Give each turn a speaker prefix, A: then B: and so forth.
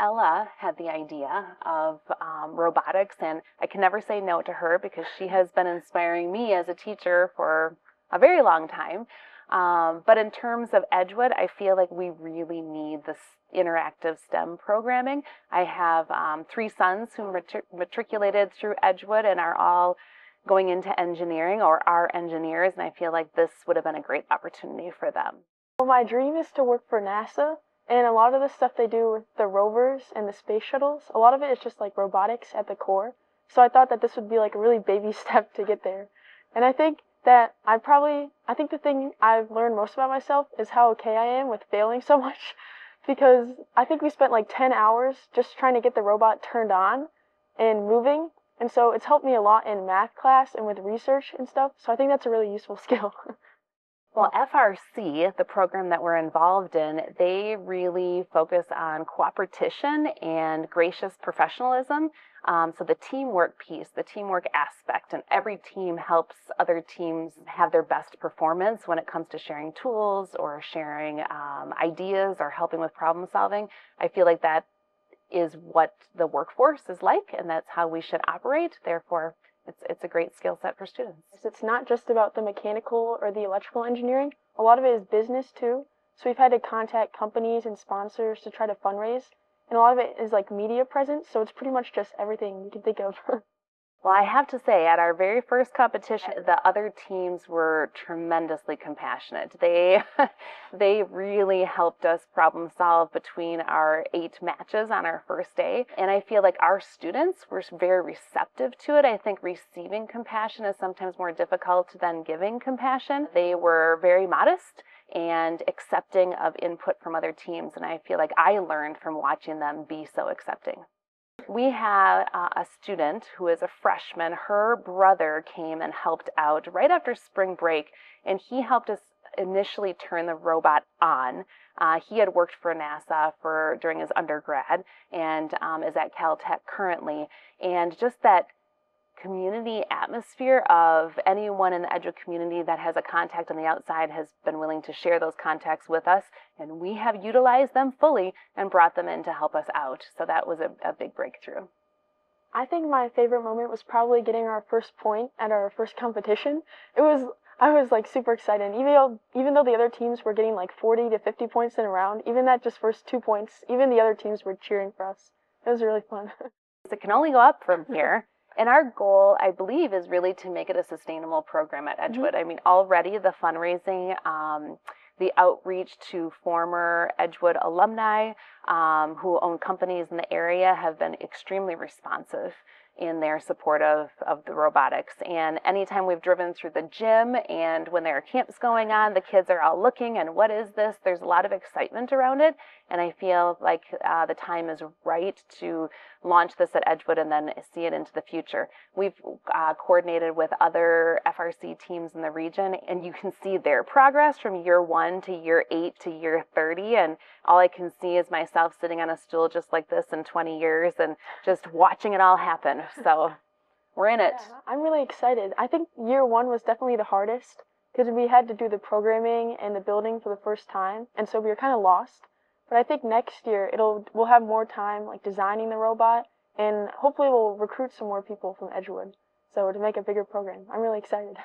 A: Ella had the idea of robotics, and I can never say no to her because she has been inspiring me as a teacher for a very long time. But in terms of Edgewood, I feel like we really need this interactive STEM programming. I have 3 sons who matriculated through Edgewood and are all going into engineering or are engineers, and I feel like this would have been a great opportunity for them.
B: Well, my dream is to work for NASA, and a lot of the stuff they do with the rovers and the space shuttles, a lot of it is just like robotics at the core. So I thought that this would be like a really baby step to get there. And I think that I think the thing I've learned most about myself is how okay I am with failing so much, because I think we spent like 10 hours just trying to get the robot turned on and moving. And so it's helped me a lot in math class and with research and stuff. So I think that's a really useful skill.
A: Well, FRC, the program that we're involved in, they really focus on cooperation and gracious professionalism. So the teamwork piece, the teamwork aspect, and every team helps other teams have their best performance when it comes to sharing tools or sharing ideas or helping with problem solving. I feel like that is what the workforce is like, and that's how we should operate. Therefore, it's a great skill set for students.
B: It's not just about the mechanical or the electrical engineering. A lot of it is business too. So we've had to contact companies and sponsors to try to fundraise. And a lot of it is like media presence, so it's pretty much just everything you can think of.
A: Well, I have to say, at our very first competition, the other teams were tremendously compassionate. They they really helped us problem solve between our 8 matches on our first day. And I feel like our students were very receptive to it. I think receiving compassion is sometimes more difficult than giving compassion. They were very modest and accepting of input from other teams. And I feel like I learned from watching them be so accepting. We had a student who is a freshman. Her brother came and helped out right after spring break, and he helped us initially turn the robot on. He had worked for NASA during his undergrad and is at Caltech currently. And just that community atmosphere of anyone in the Edgewood community that has a contact on the outside has been willing to share those contacts with us, and we have utilized them fully and brought them in to help us out. So that was a big breakthrough.
B: I think my favorite moment was probably getting our first point at our first competition. I was like super excited. Even though the other teams were getting like 40 to 50 points in a round, even that just first 2 points, even the other teams were cheering for us. It was really fun.
A: It can only go up from here. And our goal, I believe, is really to make it a sustainable program at Edgewood. I mean, already the fundraising, the outreach to former Edgewood alumni who own companies in the area have been extremely responsive in their support of the robotics. And anytime we've driven through the gym and when there are camps going on, the kids are all looking and what is this? There's a lot of excitement around it. And I feel like the time is right to launch this at Edgewood and then see it into the future. We've coordinated with other FRC teams in the region, and you can see their progress from year 1 to year 8 to year 30. And all I can see is myself sitting on a stool just like this in 20 years and just watching it all happen. So we're in it.
B: Yeah, I'm really excited. I think year 1 was definitely the hardest because we had to do the programming and the building for the first time, and so we were kind of lost. But I think next year we'll have more time like designing the robot, and hopefully we'll recruit some more people from Edgewood so to make a bigger program. I'm really excited.